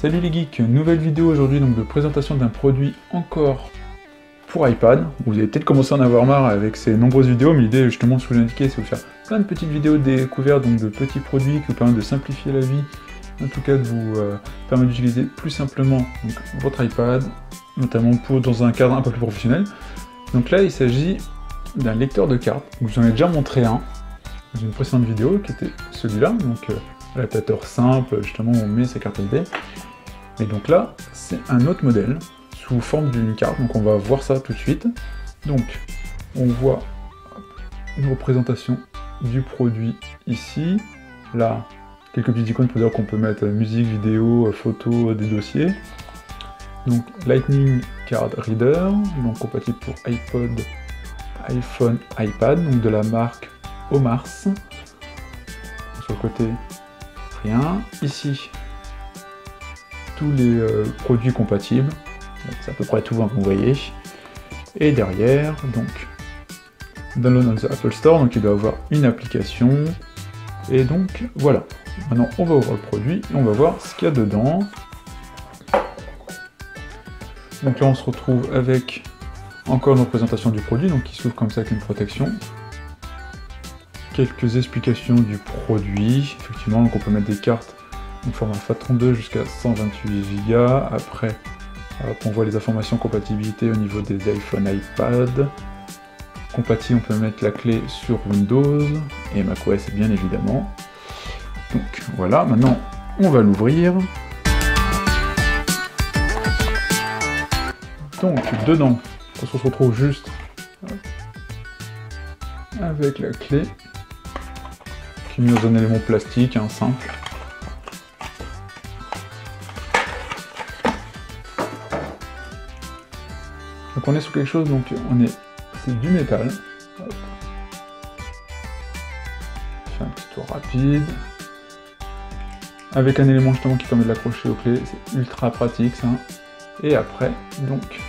Salut les geeks, nouvelle vidéo aujourd'hui donc de présentation d'un produit encore pour iPad. Vous avez peut-être commencé à en avoir marre avec ces nombreuses vidéos, mais l'idée justement, je vous l'ai indiqué, c'est de vous faire plein de petites vidéos découvertes, donc de petits produits qui vous permettent de simplifier la vie, en tout cas de vous permettre d'utiliser plus simplement donc, votre iPad, notamment dans un cadre un peu plus professionnel. Donc là il s'agit d'un lecteur de cartes, je vous en ai déjà montré un dans une précédente vidéo qui était celui-là, donc adaptateur simple justement où on met sa carte SD. Et donc là, c'est un autre modèle, sous forme d'une carte, donc on va voir ça tout de suite. Donc, on voit une représentation du produit ici. Là, quelques petites icônes pour dire qu'on peut mettre musique, vidéo, photo, des dossiers. Donc, Lightning Card Reader, donc compatible pour iPod, iPhone, iPad, donc de la marque Omars. Sur le côté, rien. Ici, tous les produits compatibles, c'est à peu près tout, hein, vous voyez. Et derrière, donc, download on the Apple Store, donc il doit avoir une application. Et donc, voilà. Maintenant, on va ouvrir le produit et on va voir ce qu'il y a dedans. Donc là, on se retrouve avec encore une représentation du produit, donc qui s'ouvre comme ça avec une protection. Quelques explications du produit. Effectivement, donc on peut mettre des cartes en format FAT32 jusqu'à 128 Go. Après, on voit les informations compatibilité au niveau des iPhone, iPad. Compatible, on peut mettre la clé sur Windows et macOS bien évidemment. Donc voilà, maintenant on va l'ouvrir. Donc dedans, on se retrouve juste avec la clé qui est mise dans un élément plastique, hein, simple. Donc on est sur quelque chose, donc c'est du métal. Hop. Je fais un petit tour rapide. Avec un élément justement qui permet de l'accrocher aux clés, c'est ultra pratique ça. Et après, donc,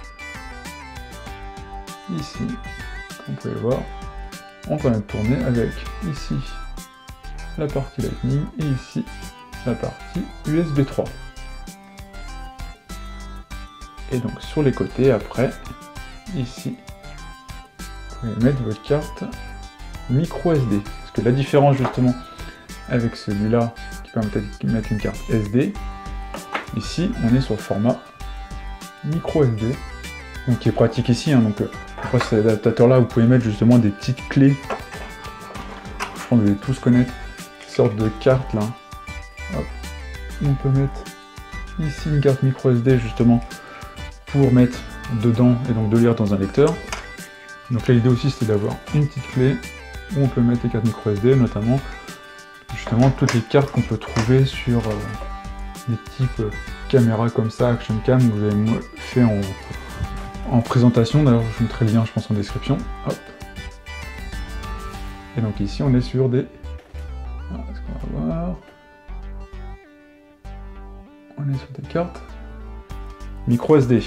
ici, comme vous pouvez le voir, on peut même tourner avec ici la partie Lightning et ici la partie USB 3. Et donc sur les côtés, après, ici, vous pouvez mettre votre carte micro SD. Parce que la différence justement avec celui-là qui permet de mettre une carte SD, ici on est sur le format micro SD, donc qui est pratique ici. Hein, donc après cet adaptateur-là, vous pouvez mettre justement des petites clés. Je pense que vous allez tous connaître ces sortes de cartes là. Hop. On peut mettre ici une carte micro SD justement pour mettre dedans et donc de lire dans un lecteur. Donc là l'idée aussi c'était d'avoir une petite clé où on peut mettre les cartes micro SD, notamment justement toutes les cartes qu'on peut trouver sur des types caméras comme ça, action cam, vous avez fait en présentation, d'ailleurs je vous mettrai le lien je pense en description. Hop. Et donc ici on est sur des... Voilà ce qu'on va voir. On est sur des cartes micro SD.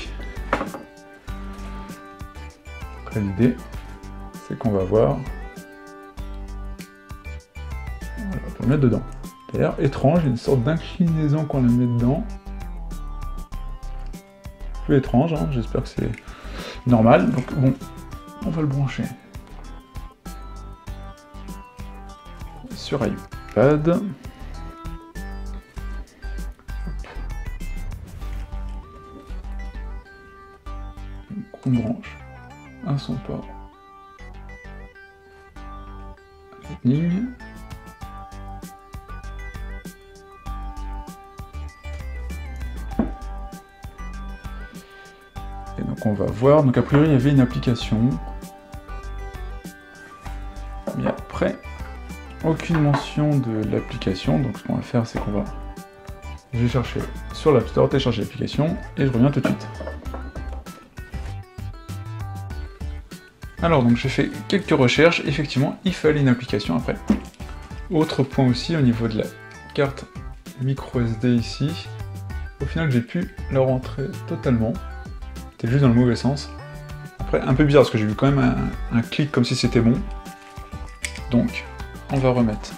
Après l'idée, c'est qu'on va voir. Voilà, on peut le mettre dedans. D'ailleurs, étrange, il y a une sorte d'inclinaison qu'on la met dedans. Un peu étrange, hein, j'espère que c'est normal. Donc bon, on va le brancher sur iPad. On branche à son port Lightning. Et donc on va voir, donc a priori il y avait une application, mais après aucune mention de l'application. Donc ce qu'on va faire, c'est je vais chercher sur l'App Store, télécharger l'application et je reviens tout de suite. Alors donc j'ai fait quelques recherches, effectivement il fallait une application après. Autre point aussi au niveau de la carte micro SD ici, au final j'ai pu la rentrer totalement, c'était juste dans le mauvais sens. Après un peu bizarre parce que j'ai vu quand même un clic comme si c'était bon. Donc on va remettre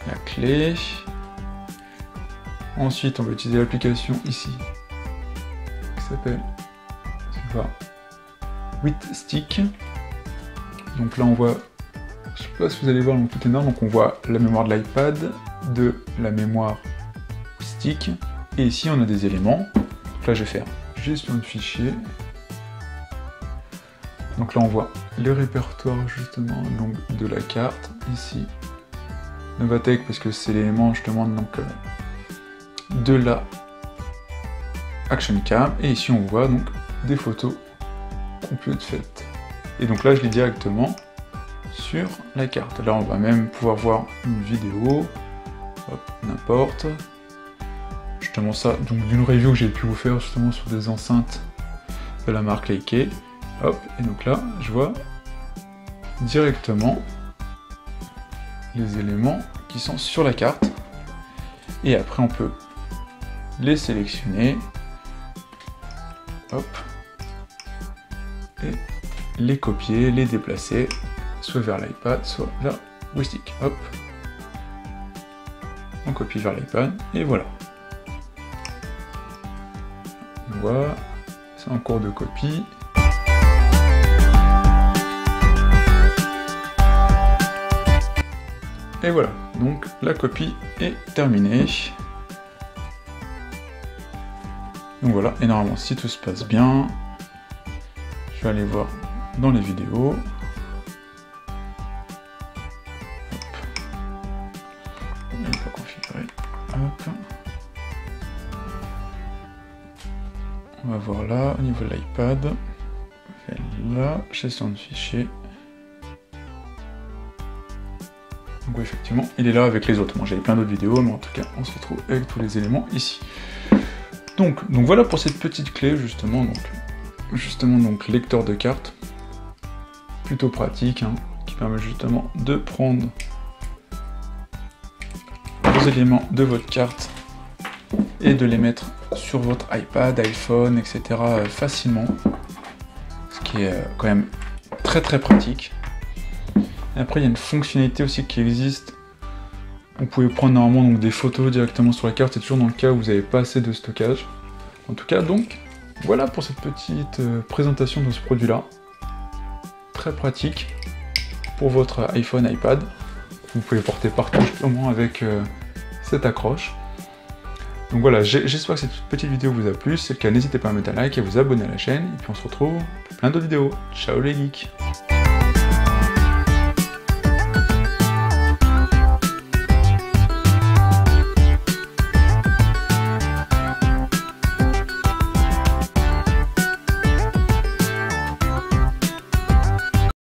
la clé. Ensuite, on va utiliser l'application ici, qui s'appelle WithStick. Donc là, on voit, je sais pas si vous allez voir, donc tout est énorme. Donc on voit la mémoire de l'iPad, de la mémoire stick, et ici on a des éléments. Donc là, je vais faire gestion de fichiers. Donc là, on voit le répertoire justement donc, de la carte. Ici, Novatech, parce que c'est l'élément justement donc, de la Action Cam. Et ici, on voit donc des photos qu'on peut être faites. Et donc là, je l'ai directement sur la carte. Là, on va même pouvoir voir une vidéo, n'importe. Justement ça, donc d'une review que j'ai pu vous faire justement sur des enceintes de la marque Leike. Hop, et donc là, je vois directement les éléments qui sont sur la carte. Et après, on peut les sélectionner. Hop. Et les copier, les déplacer, soit vers l'iPad, soit vers WithStick. Hop. On copie vers l'iPad, et voilà. On voit, c'est en cours de copie. Et voilà, donc la copie est terminée. Donc voilà, et normalement, si tout se passe bien, je vais aller voir dans les vidéos. Hop. Il n'est pas configuré. Hop. On va voir là, au niveau de l'iPad. Là, gestion de fichiers. Donc oui, effectivement, il est là avec les autres. Bon, j'avais plein d'autres vidéos, mais en tout cas, on se retrouve avec tous les éléments ici. Donc voilà pour cette petite clé, justement, donc lecteur de carte. Plutôt pratique, hein, qui permet justement de prendre les éléments de votre carte et de les mettre sur votre iPad, iPhone, etc. facilement. Ce qui est quand même très très pratique. Et après, il y a une fonctionnalité aussi qui existe. Vous pouvez prendre normalement donc, des photos directement sur la carte, c'est toujours dans le cas où vous n'avez pas assez de stockage. En tout cas, donc, voilà pour cette petite présentation de ce produit-là. Très pratique pour votre iPhone, iPad. Vous pouvez porter partout justement avec cette accroche. Donc voilà, j'espère que cette petite vidéo vous a plu. Si c'est le cas, n'hésitez pas à mettre un like et à vous abonner à la chaîne. Et puis on se retrouve pour plein d'autres vidéos. Ciao les geeks!